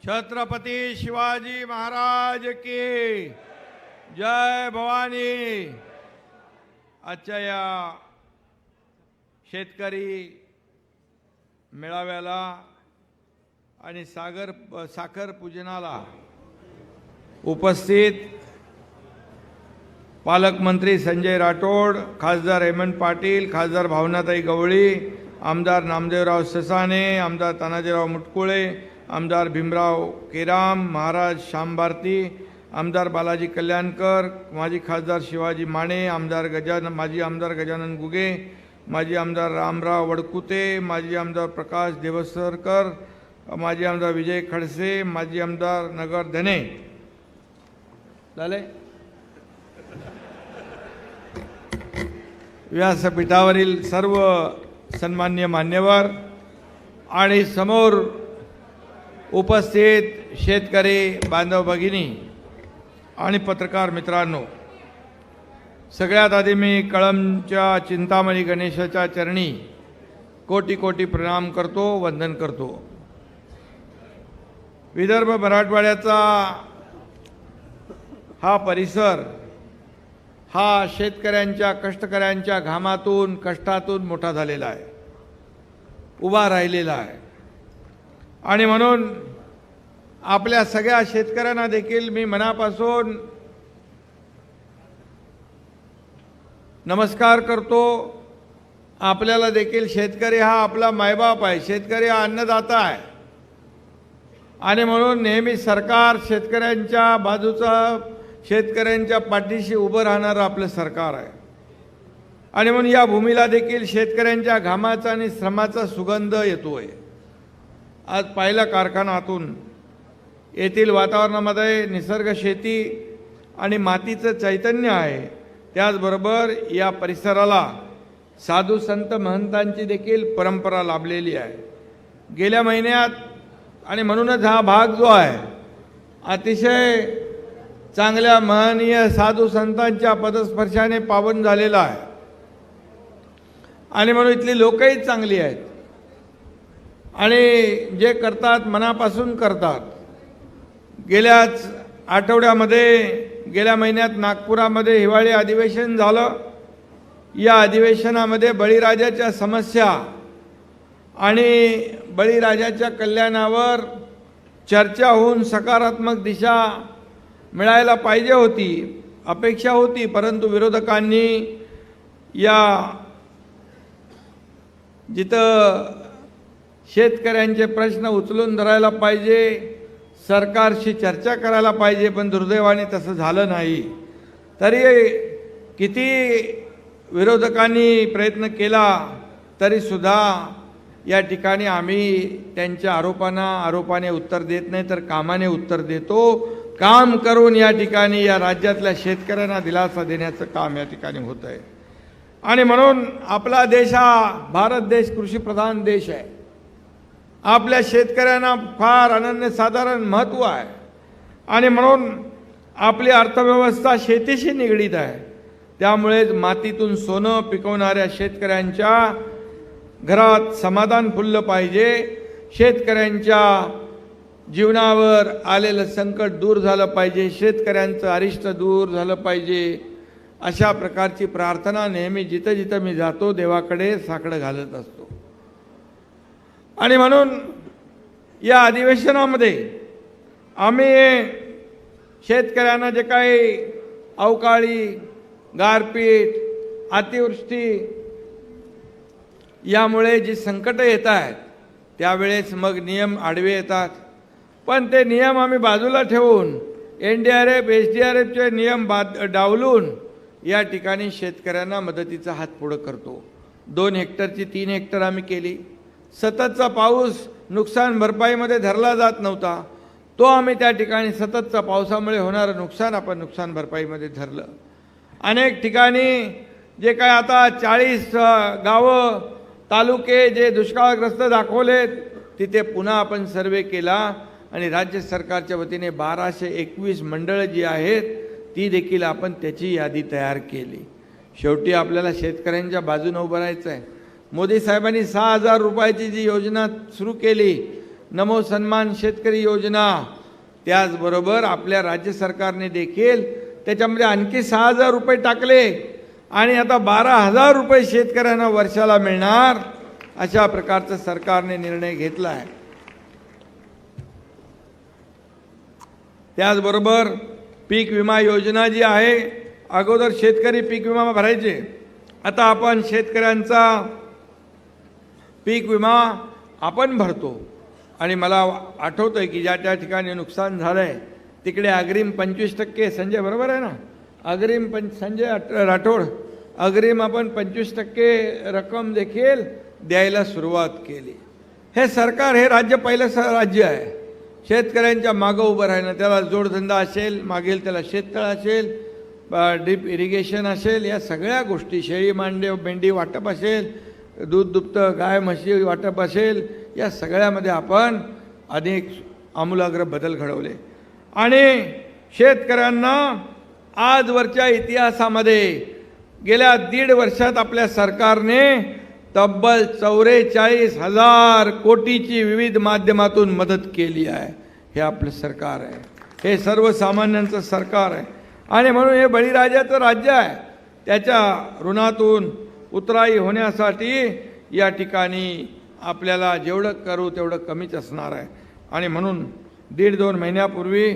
छत्रपती शिवाजी महाराज की जय भवानी। आजच्या या शेतकरी मेळाव्याला आणि साखर पूजनाला उपस्थित पालकमंत्री संजय राठोड, खासदार हेमंत पाटील, खासदार भावनाताई गवळी, आमदार नामदेवराव ससाने, आमदार तानाजीराव मुटकुळे, आमदार भीमराव केराम, महाराज श्याम भारती, आमदार बालाजी कल्याणकर, माजी खासदार शिवाजी माने, माजी आमदार गजानन गुगे, माजी आमदार रामराव वडकुते, माजी आमदार प्रकाश देवसरकर, माजी आमदार विजय खडसे, माजी आमदार नगर धने झाले। व्यासपीठावरील सर्व सन्मान्य मान्यवर आणि समोर उपस्थित शेतकरी बांधव भगिनी आणि पत्रकार मित्रांनो, सगळ्यात आधी मी कळंबच्या चिंतामणी गणेशाच्या चरणी कोटी कोटी प्रणाम करतो, वंदन करतो। विदर्भ मराठवाड्याचा हा परिसर हा शेतकऱ्यांच्या कष्टकऱ्यांच्या घामातून कष्टातून मोठा झालेला आहे, उभा राहिलेला आहे। आणि म्हणून आपल्या सगळ्या शेतकऱ्यांना देखील मी मनापासून नमस्कार करतो। आपल्याला देखील शेतकरी हा आपला मायबाप आहे, शेतकरी हा अन्नदाता आहे आणि म्हणून नेहमी सरकार शेतकऱ्यांच्या बाजूचा, शेतकऱ्यांच्या पाठीशी उभं राहणारं आपलं सरकार आहे। आणि म्हणून या भूमीला देखील शेतकऱ्यांच्या घामाचा आणि श्रमाचा सुगंध येतोय। आज पाहिलं कारखान्यातून येथील वातावरणामध्ये निसर्ग शेती आणि मातीचं चैतन्य आहे, त्याचबरोबर या परिसराला साधू संत महंतांची देखील परंपरा लाभलेली आहे। गेल्या महिन्यात आणि म्हणूनच हा भाग जो आहे अतिशय चांगल्या महनीय साधू संतांच्या पदस्पर्शाने पावन झालेला आहे आणि म्हणून इथली लोकही चांगली आहेत आणि जे करतात मनापासून करतात। गेल्याच आठवड्यामध्ये, गेल्या महिन्यात नागपुरामध्ये हिवाळी अधिवेशन झालं। या अधिवेशनामध्ये बळीराजाच्या समस्या आणि बळीराजाच्या कल्याणावर चर्चा होऊन सकारात्मक दिशा मिळायला पाहिजे होती, अपेक्षा होती, परंतु विरोधकांनी या जिथं शेतकऱ्यांचे प्रश्न उचलून धरायला पाहिजे, सरकारशी चर्चा करायला पाहिजे, पण दुर्दैवाने तसं झालं नाही। तरी किती विरोधकांनी प्रयत्न केला तरीसुद्धा या ठिकाणी आम्ही त्यांच्या आरोपाने उत्तर देत नाही, तर कामाने उत्तर देतो। काम करून या ठिकाणी या राज्यातल्या शेतकऱ्यांना दिलासा देण्याचं काम या ठिकाणी होत आहे। आणि म्हणून आपला देश हा भारत देश कृषीप्रधान देश आहे। आपल्या शेतकऱ्यांना फार अनन्यसाधारण महत्त्व आहे आणि म्हणून आपली अर्थव्यवस्था शेतीशी निगडीत आहे। त्यामुळेच मातीतून सोनं पिकवणाऱ्या शेतकऱ्यांच्या घरात समाधान फुललं पाहिजे, शेतकऱ्यांच्या जीवनावर आलेलं संकट दूर झालं पाहिजे, शेतकऱ्यांचं अरिष्ट दूर झालं पाहिजे, अशा प्रकारची प्रार्थना नेहमी जिथं जिथं मी जातो देवाकडे साकडं घालत असतो। आणि म्हणून या अधिवेशनामध्ये आम्ही शेतकऱ्यांना जे काही अवकाळी, गारपीट, अतिवृष्टी यामुळे जी संकटं येत आहेत त्यावेळेस मग नियम आडवे येतात, पण ते नियम आम्ही बाजूला ठेवून NDRF, SDRFचे नियम डावलून या ठिकाणी शेतकऱ्यांना मदतीचा हात पुढे करतो। 2 हेक्टरची 3 हेक्टर आम्ही केली। सततचा पाऊस नुकसान भरपाईमध्ये धरला जात नव्हता, तो आम्ही त्या ठिकाणी सततच्या पावसामुळे होणारं नुकसान आपण नुकसान भरपाईमध्ये धरलं। अनेक ठिकाणी जे काय आता 40 गावं, तालुके जे दुष्काळग्रस्त दाखवलेत तिथे पुन्हा आपण सर्वे केला आणि राज्य सरकारच्या वतीने 1221 मंडळं जी आहेत ती देखील आपण त्याची यादी तयार केली। शेवटी आपल्याला शेतकऱ्यांच्या बाजूने उभं राहायचं आहे। मोदी साहेबांनी 6000 रुपयाची जी योजना सुरू केली नमो सन्मान शेतकरी योजना, त्याचबरोबर आपल्या राज्य सरकारने देखील त्याच्यामध्ये आणखी 6,000 रुपये टाकले आणि आता 12,000 रुपये शेतकऱ्यांना वर्षाला मिळणार, अशा प्रकारचा सरकारने निर्णय घेतला आहे. त्याचबरोबर पीक विमा योजना जी आहे, अगोदर शेतकरी पीक विमा भरायचे, आता आपण शेतकऱ्यांचा पीक विमा आपण भरतो. आणि मला आठवतं आहे की ज्या त्या ठिकाणी नुकसान झालं आहे तिकडे अग्रिम 25%, संजय बरोबर आहे ना, अग्रिम संजय राठोड, अग्रिम आपण 25% रक्कम देखील द्यायला सुरुवात केली. हे सरकार, हे राज्य पहिलं राज्य आहे शेतकऱ्यांच्या मागं उभं राहणं. त्याला जोडधंदा असेल, मागेल त्याला शेततळ असेल, ड्रीप इरिगेशन असेल, या सगळ्या गोष्टी, शेळी मेंढी वाटप असेल, दूध दुभतं गाय म्हशी वाटप असेल, या सगळ्यामध्ये आपण अनेक आमूलाग्र बदल घडवले. आणि शेतकऱ्यांना आजवरच्या इतिहासामध्ये गेल्या 1.5 वर्षात आपल्या सरकारने तब्बल 44,000 कोटीची विविध माध्यमातून मदत केली आहे. हे आपलं सरकार आहे, हे सर्वसामान्यांचं सरकार आहे. आणि म्हणून हे बळीराजाचं राज्य आहे. त्याच्या ऋणातून उतराई होण्यासाठी या ठिकाणी आपल्याला जेवढं करू तेवढं कमीच असणार आहे. आणि म्हणून 1.5-2 महिन्यापूर्वी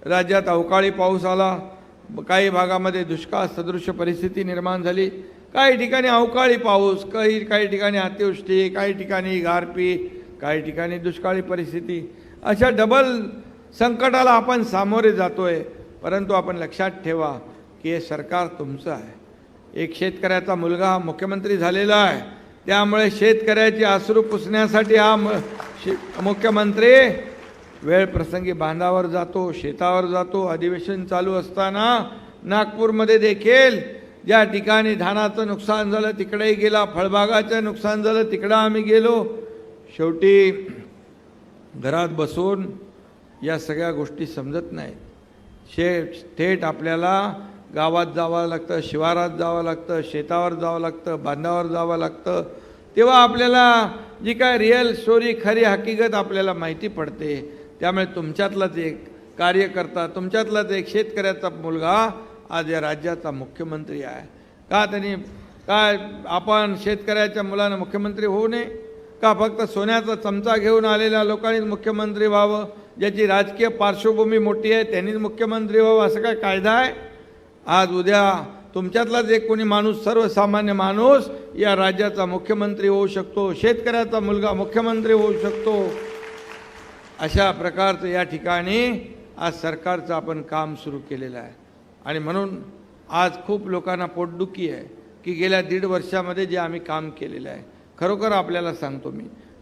राज्यात अवकाळी पाऊस आला, काही भागामध्ये दुष्काळ सदृश परिस्थिती निर्माण झाली, काही ठिकाणी अवकाळी पाऊस, काही ठिकाणी अतिवृष्टी, काही ठिकाणी गारपीट, काही ठिकाणी दुष्काळी परिस्थिती, अशा डबल संकटाला आपण सामोरे जातोय. परंतु आपण लक्षात ठेवा की हे सरकार तुमचं आहे. एक शेतकऱ्याचा मुलगा हा मुख्यमंत्री झालेला आहे, त्यामुळे शेतकऱ्याची अश्रू पुसण्यासाठी हा मुख्यमंत्री वेळ प्रसंगी बांधावर जातो, शेतावर जातो. अधिवेशन चालू असताना नागपूरमध्ये देखील ज्या ठिकाणी धानाचं नुकसान झालं तिकडेही गेला, फळबागाचं नुकसान झालं तिकडं आम्ही गेलो. शेवटी घरात बसून या सगळ्या गोष्टी समजत नाहीत. थेट आपल्याला गावात जावं लागतं, शिवारात जावं लागतं, शेतावर जावं लागतं, बांधावर जावं लागतं. तेव्हा आपल्याला जी काय रिअल स्टोरी, खरी हकीकत आपल्याला माहिती पडते. त्यामुळे तुमच्यातलाच एक कार्यकर्ता, तुमच्यातलाच एक शेतकऱ्याचा मुलगा आज या राज्याचा मुख्यमंत्री आहे. का त्यांनी काय आपण शेतकऱ्याच्या मुलानं मुख्यमंत्री होऊ नये का? फक्त सोन्याचा चमचा घेऊन आलेल्या लोकांनीच मुख्यमंत्री व्हावं, ज्याची राजकीय पार्श्वभूमी मोठी आहे त्यांनीच मुख्यमंत्री व्हावं, असं काय कायदा आहे? आज उद्या तुमच्यातलाच एक कोणी माणूस, सर्वसामान्य माणूस या राज्याचा मुख्यमंत्री होऊ शकतो, शेतकऱ्याचा मुलगा मुख्यमंत्री होऊ शकतो. अशा प्रकारचं या ठिकाणी आज सरकारचं आपण काम सुरू केलेलं आहे. आणि म्हणून आज खूप लोकांना पोटदुखी आहे की गेल्या 1.5 वर्षामध्ये जे आम्ही काम केलेलं आहे. खरोखर आपल्याला सांगतो,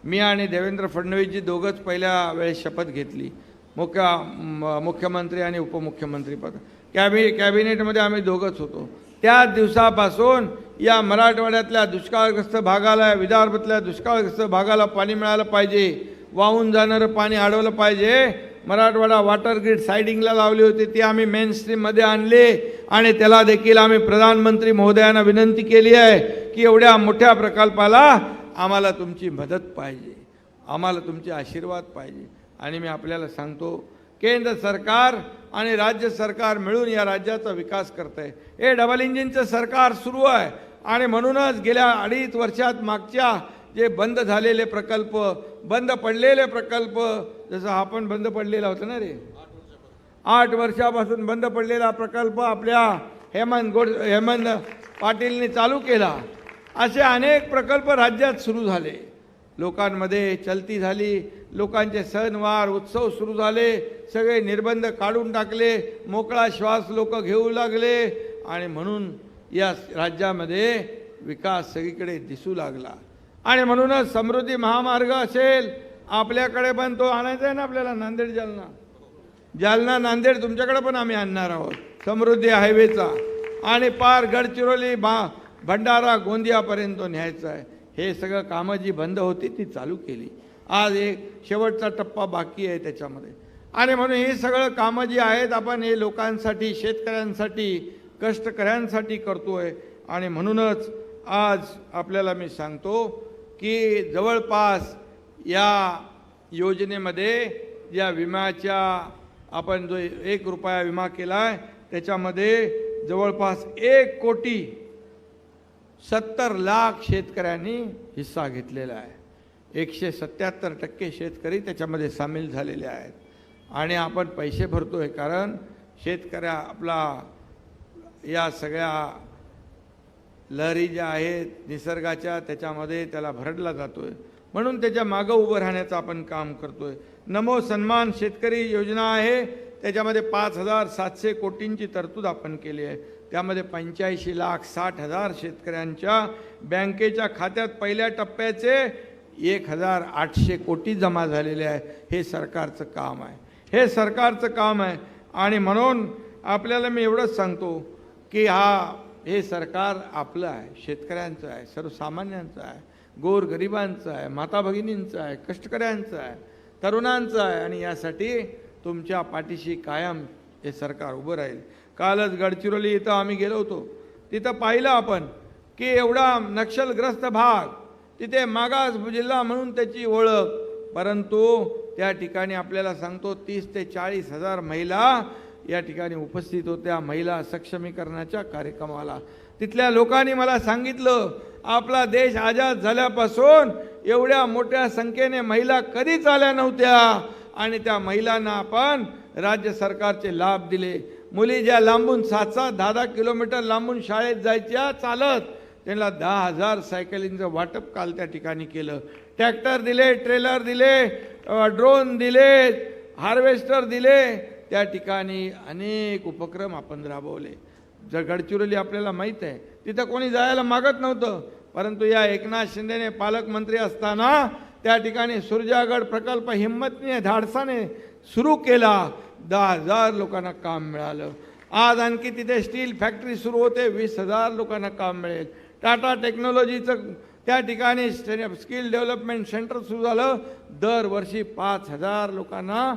मी आणि देवेंद्र फडणवीसजी दोघंच पहिल्या वेळेस शपथ घेतली, मुख्यमंत्री आणि उपमुख्यमंत्रीपद. कॅबिनेटमध्ये आम्ही दोघंच होतो. त्या दिवसापासून या मराठवाड्यातल्या दुष्काळग्रस्त भागाला, विदर्भातल्या दुष्काळग्रस्त भागाला पाणी मिळालं पाहिजे, वाहून जाणारं पाणी अडवलं पाहिजे. मराठवाडा वॉटर ग्रीड सायडिंगला लावली होती, ती आम्ही मेन स्ट्रीममध्ये आणले आणि त्याला देखील आम्ही प्रधानमंत्री महोदयांना विनंती केली आहे की एवढ्या मोठ्या प्रकल्पाला आम्हाला तुमची मदत पाहिजे, आम्हाला तुमचे आशीर्वाद पाहिजे. आणि मी आपल्याला सांगतो, केंद्र सरकार आणि राज्य सरकार मिळून या राज्याचा विकास करत आहे. हे डबल इंजिनचं सरकार सुरू आहे. आणि म्हणूनच गेल्या 2.5 वर्षात मागच्या जे बंद झालेले प्रकल्प, बंद पडलेले प्रकल्प, जसं हा पण बंद पडलेला होता ना रे, 8 वर्षापासून बंद पडलेला प्रकल्प आपल्या हेमंत पाटीलने चालू केला. असे अनेक प्रकल्प राज्यात सुरू झाले, लोकांमध्ये चलती झाली, लोकांचे सणवार उत्सव सुरू झाले, सगळे निर्बंध काढून टाकले, मोकळा श्वास लोक घेऊ लागले. आणि म्हणून या राज्यामध्ये विकास सगळीकडे दिसू लागला. आणि म्हणूनच समृद्धी महामार्ग असेल, आपल्याकडे पण तो आणायचा आहे ना आपल्याला, नांदेड जालना नांदेड तुमच्याकडे पण आम्ही आणणार आहोत समृद्धी हायवेचा. आणि पार गडचिरोली भंडारा गोंदियापर्यंत न्यायचा आहे. हे सगळं कामं जी बंद होती ती चालू केली. आज एक शेवटचा टप्पा बाकी आहे त्याच्यामध्ये. आणि म्हणून हे सगळं कामं जी आहेत आपण हे लोकांसाठी, शेतकऱ्यांसाठी, कष्टकऱ्यांसाठी करतोय. आणि म्हणूनच आज आपल्याला मी सांगतो की जवळपास योजनेमध्ये ज्या विम्याच्या आपण जो 1 रुपया विमा केला आहे त्याच्यामध्ये जवळपास 1,70,00,000 शेतकऱ्यांनी हिस्सा घेतलेला आहे. 177% शेतकरी त्याच्यामध्ये सामील झालेले आहेत. आणि आपण पैसे भरतोय कारण शेतकऱ्या आपला या सगळ्या लहरी ज्या आहेत निसर्गाच्या त्याच्यामध्ये त्याला भरडला जातोय, म्हणून त्याच्या मागं उभं राहण्याचं आपण काम करतोय. नमो सन्मान शेतकरी योजना आहे, त्याच्यामध्ये 5,700 कोटींची तरतूद आपण केली आहे. त्यामध्ये 85,60,000 शेतकऱ्यांच्या बँकेच्या खात्यात पहिल्या टप्प्याचे 1,800 कोटी जमा झालेले आहे. हे सरकारचं काम आहे, हे सरकारचं काम आहे. आणि म्हणून आपल्याला मी एवढंच सांगतो की हे सरकार आपलं आहे, शेतकऱ्यांचं आहे, सर्वसामान्यांचं आहे, गोरगरिबांचं आहे, माता भगिनींचं आहे, कष्टकऱ्यांचं आहे, तरुणांचं आहे. आणि यासाठी तुमच्या पाठीशी कायम हे सरकार उभं राहील. कालच गडचिरोली इथं आम्ही गेलो होतो, तिथं पाहिलं आपण की एवढा नक्षलग्रस्त भाग, तिथे मागास जिल्हा म्हणून त्याची ओळख, परंतु त्या ठिकाणी आपल्याला सांगतो 30,000 ते 40,000 महिला या ठिकाणी उपस्थित होत्या महिला सक्षमीकरणाच्या कार्यक्रमाला. तिथल्या लोकांनी मला सांगितलं आपला देश आजाद झाल्यापासून एवढ्या मोठ्या संख्येने महिला कधीच आल्या नव्हत्या आणि त्या महिलांना आपण राज्य सरकारचे लाभ दिले. मुली ज्या लांबून 7-7, 10-10 किलोमीटर लांबून शाळेत जायच्या चालत, त्यांना 10,000 सायकलींचं वाटप काल त्या ठिकाणी केलं. ट्रॅक्टर दिले, ट्रेलर दिले, ड्रोन दिले, हार्वेस्टर दिले. त्या ठिकाणी अनेक उपक्रम आपण राबवले. गडचिरोली आपल्याला माहीत आहे, तिथं कोणी जायला मागत नव्हतं, परंतु या एकनाथ शिंदेने पालकमंत्री असताना त्या ठिकाणी सुरजागड प्रकल्प हिंमतीने धाडसाने सुरू केला. 10,000 लोकांना काम मिळालं. आज आणखी तिथे स्टील फॅक्टरी सुरू होते, 20,000 लोकांना काम मिळेल. टाटा टेक्नॉलॉजीचं त्या ठिकाणी स्किल डेव्हलपमेंट सेंटर सुरू झालं. दरवर्षी 5,000 लोकांना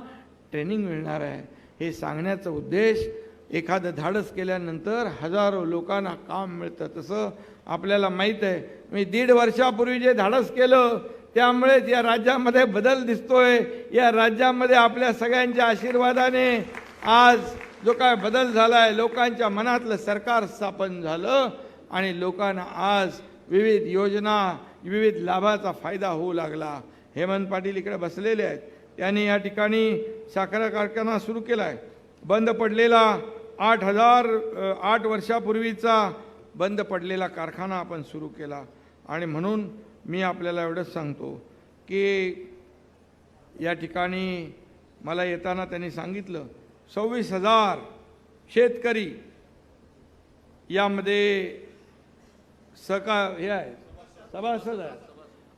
ट्रेनिंग मिळणार आहे. हे सांगण्याचा उद्देश, एखादं धाडस केल्यानंतर हजारो लोकांना काम मिळतं. तसं आपल्याला माहीत आहे, मी 1.5 वर्षापूर्वी जे धाडस केलं त्यामुळेच या राज्यामध्ये बदल दिसतोय. या राज्यामध्ये आपल्या सगळ्यांच्या आशीर्वादाने आज जो काय बदल झाला आहे, लोकांच्या मनातलं सरकार स्थापन झालं आणि लोकांना आज विविध योजना, विविध लाभाचा फायदा होऊ लागला. हेमंत पाटील इकडे बसलेले आहेत, त्यांनी या ठिकाणी साखर कारखाना सुरू केला आहे. बंद पडलेला 8 वर्षापूर्वीचा बंद पडलेला कारखाना आपण सुरू केला. आणि म्हणून मी आपल्याला एवढंच सांगतो की या ठिकाणी मला येताना त्यांनी सांगितलं 26,000 शेतकरी यामध्ये हे आहे, सभासद आहे,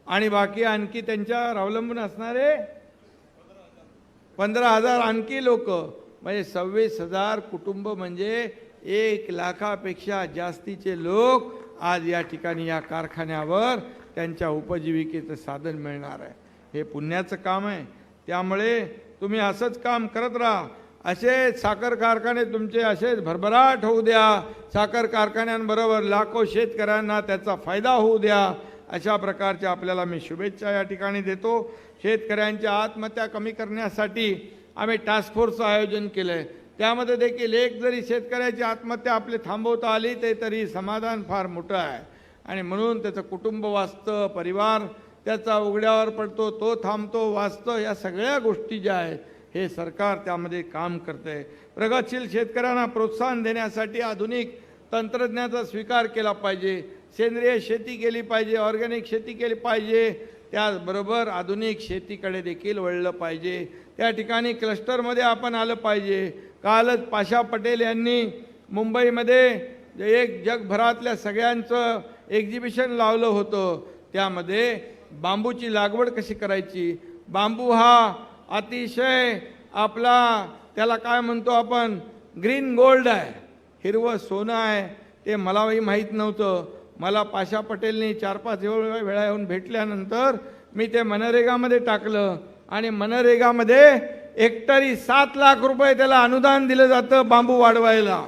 आणि बाकी आणखी त्यांच्यावर अवलंबून असणारे 15,000 आणखी लोक, म्हणजे 26,000 कुटुंब, म्हणजे 1 लाखापेक्षा जास्तीचे लोक आज या ठिकाणी या कारखान्यावर त्यांच्या उपजीविकेचं साधन मिळणार आहे. हे पुण्याचं काम आहे. त्यामुळे तुम्ही असंच काम करत राहा. असे साखर कारखाने तुमचे असेच भरभराट होऊ द्या. साखर कारखान्यांबरोबर लाखो शेतकऱ्यांना त्याचा फायदा होऊ द्या. अशा प्रकारच्या आपल्याला मी शुभेच्छा या ठिकाणी देतो. शेतकऱ्यांच्या आत्महत्या कमी करण्यासाठी आम्ही टास्क फोर्सचं आयोजन केलं आहे. त्यामध्ये देखील एक जरी शेतकऱ्याची आत्महत्या आपली थांबवता आली ते तरी समाधान फार मोठं आहे. आणि म्हणून त्याचं कुटुंब वाचतं, परिवार त्याचा उघड्यावर पडतो, तो थांबतो, वाचतं. या सगळ्या गोष्टी ज्या आहेत हे सरकार त्यामध्ये काम करते. प्रगतशील शेतकऱ्यांना प्रोत्साहन देण्यासाठी आधुनिक तंत्रज्ञानाचा स्वीकार केला पाहिजे. सेंद्रिय शेती केली पाहिजे, ऑर्गॅनिक शेती केली पाहिजे. त्याचबरोबर आधुनिक शेतीकडे देखील वळलं पाहिजे. त्या ठिकाणी क्लस्टरमध्ये आपण आलं पाहिजे. कालच पाशा पटेल यांनी मुंबईमध्ये एक जगभरातल्या सगळ्यांचं एक्झिबिशन लावलं होतं. त्यामध्ये बांबूची लागवड कशी करायची. बांबू हा अतिशय आपला त्याला काय म्हणतो आपण, ग्रीन गोल्ड आहे, हिरवं सोनं आहे. ते मलाही माहीत नव्हतं. मला पाशा पटेलनी 4-5 वेळा येऊन भेटल्यानंतर मी ते मनरेगामध्ये टाकलं आणि मनरेगामध्ये हेक्टरी 7 लाख रुपये त्याला अनुदान दिलं जातं बांबू वाढवायला.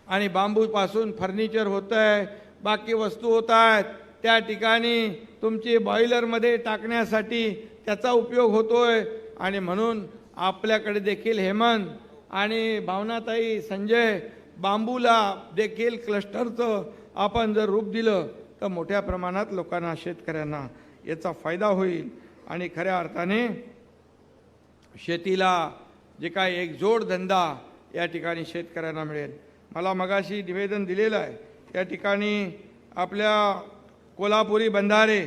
आणि बांबूपासून फर्निचर होतं आहे, बाकी वस्तू होत आहेत. त्या ठिकाणी तुमची बॉयलरमध्ये टाकण्यासाठी त्याचा उपयोग होतोय आणि म्हणून आपल्याकडे देखील हेमंत आणि भावनाताई संजय बांबूला देखील क्लस्टरचं आपण जर रूप दिलं तर मोठ्या प्रमाणात लोकांना शेतकऱ्यांना याचा फायदा होईल आणि खऱ्या अर्थाने शेतीला जे काय एक जोडधंदा या ठिकाणी शेतकऱ्यांना मिळेल. मला मगाशी निवेदन दिलेलं आहे, या ठिकाणी आपल्या कोल्हापुरी बंधारे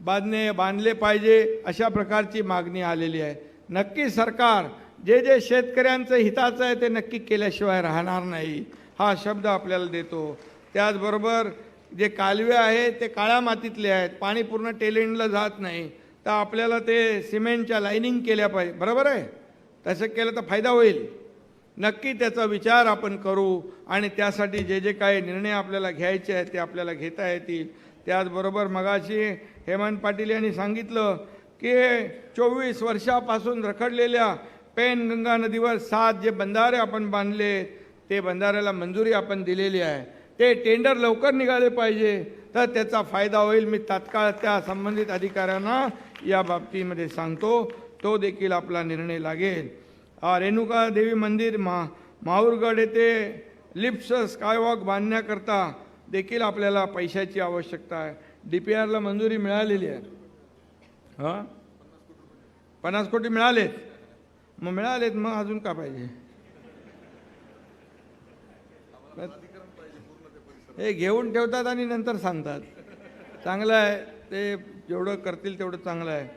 बांधले पाहिजे अशा प्रकारची मागणी आलेली आहे. नक्की सरकार जे जे शेतकऱ्यांचं हिताचं आहे ते नक्की केल्याशिवाय राहणार नाही हा शब्द आपल्याला देतो. त्याचबरोबर जे कालवे आहेत ते काळ्या मातीतले आहेत, पाणी पूर्ण टेलेंडला जात नाही, तर आपल्याला ते सिमेंटच्या लाईनिंग केल्या पाहिजे. बरोबर आहे, तसं केलं तर फायदा होईल. नक्की त्याचा विचार आपण करू आणि त्यासाठी जे जे काही निर्णय आपल्याला घ्यायचे आहेत ते आपल्याला घेता येतील. त्याचबरोबर मगाशी हेमंत पाटील यांनी सांगितलं की 24 वर्षापासून रखडलेल्या पेनगंगा नदीवर 7 जे बंधारे आपण बांधले ते बंधाऱ्याला मंजुरी आपण दिलेली आहे, ते टेंडर लवकर निघाले पाहिजे तर त्याचा फायदा होईल. मी तात्काळ त्या संबंधित अधिकाऱ्यांना या बाबतीमध्ये सांगतो, तो देखील आपला निर्णय लागेल. रेणुका देवी मंदिर माहूरगड येथे लिफ्ट्स स्कायवॉक बांधण्याकरता देखील आपल्याला पैशाची आवश्यकता आहे. DPRला मंजुरी मिळालेली आहे. 50 कोटी मिळालेत, मग मिळालेत, मग अजून का पाहिजे? हे घेऊन ठेवतात आणि नंतर सांगतात. चांगलं आहे, ते जेवढं करतील तेवढं चांगलं आहे.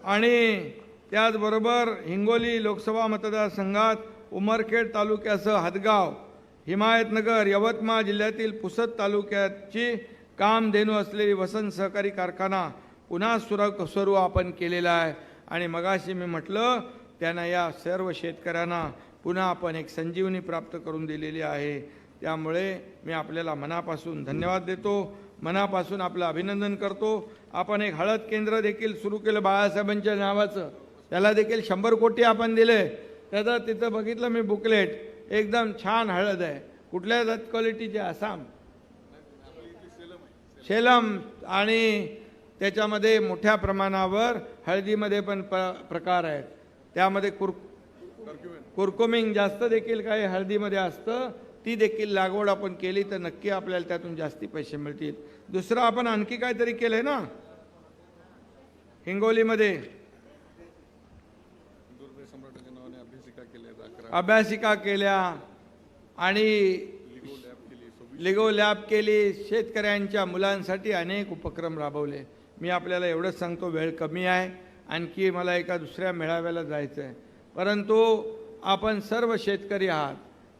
आणि त्याचबरोबर हिंगोली लोकसभा मतदारसंघात उमरखेड तालुक्यासह हदगाव, हिमायतनगर, यवतमाळ जिल्ह्यातील पुसद तालुक्याची कामधेनू असलेली वसंत सहकारी कारखाना पुन्हा सुरू आपण केलेला आहे. आणि मगाशी मी म्हटलं त्यांना या सर्व शेतकऱ्यांना पुन्हा आपण एक संजीवनी प्राप्त करून दिलेली आहे. त्यामुळे मी आपल्याला मनापासून धन्यवाद देतो, मनापासून आपलं अभिनंदन करतो. आपण एक हळद केंद्र देखील सुरू केलं बाळासाहेबांच्या नावाचं, त्याला देखील 100 कोटी आपण दिले. त्याचं तिथं बघितलं मी बुकलेट, एकदम छान हळद आहे. कुठल्या जात क्वालिटीची? आसाम, सेलम. आणि त्याच्यामध्ये मोठ्या प्रमाणावर हळदीमध्ये पण प्रकार आहेत. त्यामध्ये कुरकुमिंग जास्त देखील काही हळदीमध्ये असतं, ती देखील लागवड आपण केली तर नक्की आपल्याला त्यातून जास्ती पैसे मिळतील. दुसरं आपण आणखी काहीतरी केलंय ना हिंगोलीमध्ये, अभ्यासिका केल्या आणि लिगो लॅब केली, शेतकऱ्यांच्या मुलांसाठी अनेक उपक्रम राबवले. मी आपल्याला एवढंच सांगतो, वेळ कमी आहे, आणखी मला एका दुसऱ्या मेळाव्याला जायचं आहे. परंतु आपण सर्व शेतकरी आहात,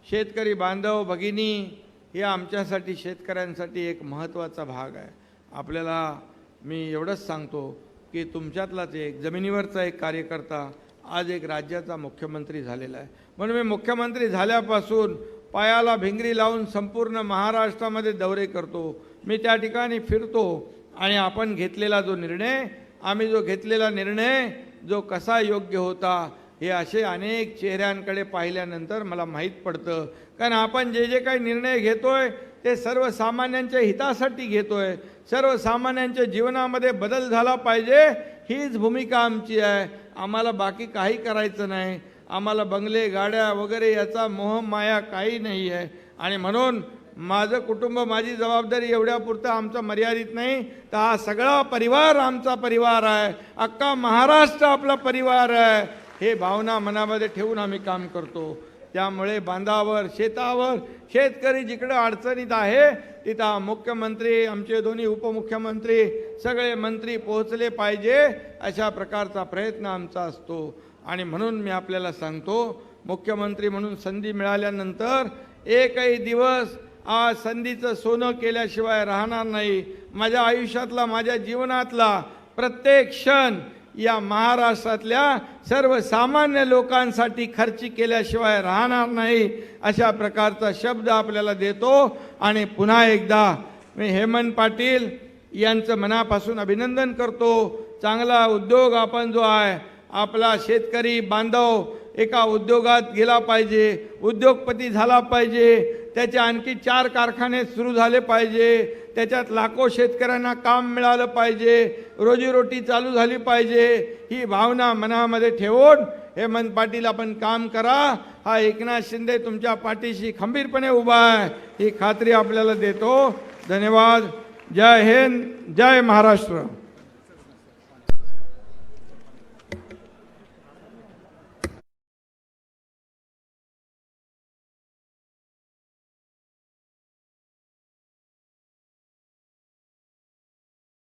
शेतकरी बांधव भगिनी, हे आमच्यासाठी शेतकऱ्यांसाठी एक महत्त्वाचा भाग आहे. आपल्याला मी एवढंच सांगतो की तुमच्यातलाच एक जमिनीवरचा एक कार्यकर्ता आज एक राज्याचा मुख्यमंत्री झालेला आहे. म्हणून मी मुख्यमंत्री झाल्यापासून पायाला भिंगरी लावून संपूर्ण महाराष्ट्रामध्ये दौरे करतो, मी त्या ठिकाणी फिरतो आणि आपण घेतलेला जो निर्णय, आम्ही जो घेतलेला निर्णय जो कसा योग्य होता हे असे अनेक चेहऱ्यांकडे पाहिल्यानंतर मला माहीत पडतं. कारण आपण जे जे काही निर्णय घेतोय ते सर्वसामान्यांच्या हितासाठी घेतोय, सर्वसामान्यांच्या जीवनामध्ये बदल झाला पाहिजे हीच भूमिका आमची आहे. आम्हाला बाकी काही करायचं नाही, आम्हाला बंगले गाड्या वगैरे याचा मोह माया काही नाही आहे. आणि म्हणून माझं कुटुंब, माझी जबाबदारी एवढ्यापुरतं आमचं मर्यादित नाही, तर हा सगळा परिवार आमचा परिवार आहे, अख्खा महाराष्ट्र आपला परिवार आहे, हे भावना मनामध्ये ठेवून आम्ही काम करतो. त्यामुळे बांधावर, शेतावर, शेतकरी जिकडे अडचणीत आहे तिथं मुख्यमंत्री, आमचे दोन्ही उपमुख्यमंत्री, सगळे मंत्री पोहोचले पाहिजे अशा प्रकारचा प्रयत्न आमचा असतो. आणि म्हणून मी आपल्याला सांगतो, मुख्यमंत्री म्हणून संधी मिळाल्यानंतर एकही दिवस आज संधीचं सोनं केल्याशिवाय राहणार नाही. माझ्या आयुष्यातला, माझ्या जीवनातला प्रत्येक क्षण या महाराष्ट्रातल्या सर्वसामान्य लोकांसाठी खर्ची केल्याशिवाय राहणार नाही अशा प्रकारचा शब्द आपल्याला देतो. आणि पुन्हा एकदा मी हेमंत पाटील यांचं मनापासून अभिनंदन करतो. चांगला उद्योग आपण जो आहे, आपला शेतकरी बांधव एका उद्योगात गेला पाहिजे, उद्योगपती झाला पाहिजे, त्याचे आणखी 4 कारखाने सुरू झाले पाहिजे, त्याच्यात लाखो शेतकऱ्यांना काम मिळालं पाहिजे, रोजीरोटी चालू झाली पाहिजे, ही भावना मनामध्ये ठेवून हेमंत पाटील आपण काम करा. हा एकनाथ शिंदे तुमच्या पाठीशी खंबीरपणे उभा आहे, ही खात्री आपल्याला देतो. धन्यवाद. जय हिंद, जय महाराष्ट्र.